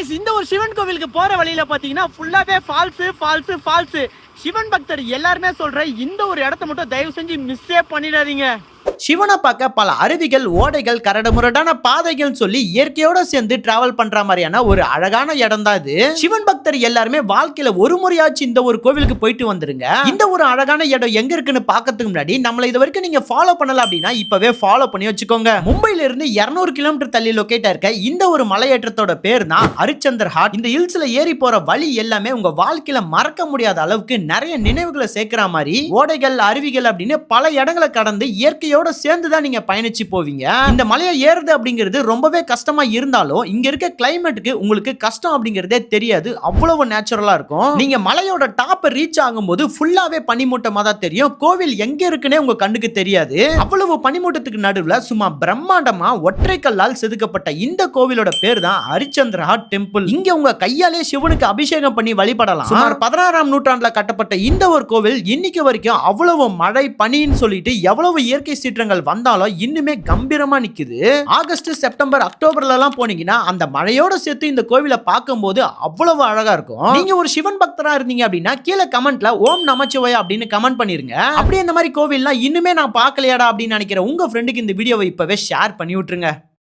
Guys இந்த ஒரு சிவன் கோவிலுக்கு போற வழியில பாத்தீங்கன்னா ஃபுல்லாவே ஃபால்ஸ் சிவன் பக்தர் எல்லாருமே சொல்ற இந்த ஒரு இடத்தை மட்டும் தயவு செஞ்சு மிஸ்ஸே பண்ணிடாதீங்க. சிவனை பார்க்க பல அருவிகள், ஓடைகள், கரடுமுரடான பாதைகள் சொல்லி இயற்கையோட சேர்ந்து டிராவல் பண்ற மாதிரியான ஒரு அழகான இடம் தான் இது. சிவன் பக்தர் எல்லாருமே வாழ்க்கையில ஒரு முறையாச்சும் இந்த ஒரு கோவிலுக்கு போயிட்டு வந்துருங்க. இந்த ஒரு அழகான இடம் எங்க இருக்குன்னு பாக்கிறதுக்கு முன்னாடி நம்மள இது வரைக்கும் நீங்க ஃபாலோ பண்ணல அப்படின்னா இப்பவே ஃபாலோ பண்ணி வச்சுக்கோங்க. மும்பைல இருந்து 200 கிலோமீட்டர் தள்ளி லொகேட் இருக்க இந்த ஒரு மலையேற்றத்தோட பேர் தான் ஹரிச்சந்தர் ஹாட். இந்த ஹில்ஸ்ல ஏறி போற வழி எல்லாமே உங்க வாழ்க்கையில மறக்க முடியாத அளவுக்கு நிறைய நினைவுகளை சேர்க்கிற மாதிரி ஓடைகள், அருவிகள் அப்படின்னு பல இடங்களை கடந்து இயற்கையோட சேர்ந்துதான் நீங்க பயணிச்சு போவீங்க. இந்த மலையை ஏறுது அப்படிங்கிறது ரொம்பவே கஷ்டமா இருந்தாலும் இங்க இருக்க கிளைமேட்டுக்கு உங்களுக்கு கஷ்டம் அப்படிங்கிறதே தெரியாது. அவ்வளவு நேச்சுரலா இருக்கும். நீங்க மலையோட டாப் ரீச் ஆகும்போது ஃபுல்லாவே பனிமூட்டமா தான் தெரியும். கோவில் எங்க இருக்குன்னே உங்க கண்ணுக்கு தெரியாது. அவ்வளவு பனிமூட்டத்துக்கு நடுவுல சும்மா பிரம்மாண்டமா ஒற்றை கல்லால் செதுக்கப்பட்ட இந்த கோவிலோட பேர் தான் ஹரிச்சந்திர ஹாட் டெம்பிள். இங்க உங்க கையாலே சிவனுக்கு அபிஷேகம் பண்ணி வழிபடலாம். சுமார் 16ஆம் நூற்றாண்டுல கட்டப்பட்ட இந்த ஒரு கோவில் இன்னைக்கு வரைக்கும் அவ்வளவு மழை, பனின்னு சொல்லிட்டு எவ்வளவு இயற்கை சீற்றங்கள் வந்தாலும் இன்னுமே கம்பீரமா நிக்குது. ஆகஸ்ட், செப்டம்பர், அக்டோபர்ல எல்லாம் போனீங்கன்னா அந்த மழையோட சேர்த்து இந்த கோவிலை பார்க்கும்போது அவ்வளவு அழகா இருக்கும். நீங்க ஒரு சிவன் பக்தரா இருந்தீங்க அப்படின்னா கீழே கமெண்ட்ல ஓம் நமச்சிவாய அப்படின்னு கமெண்ட் பண்ணிருங்க. அப்படியே இந்த மாதிரி கோவில்லாம் இன்னுமே நான் பார்க்கலையாடா அப்படின்னு நினைக்கிற உங்க ஃப்ரெண்டுக்கு இந்த வீடியோவை இப்பவே ஷேர் பண்ணி விட்டுருங்க.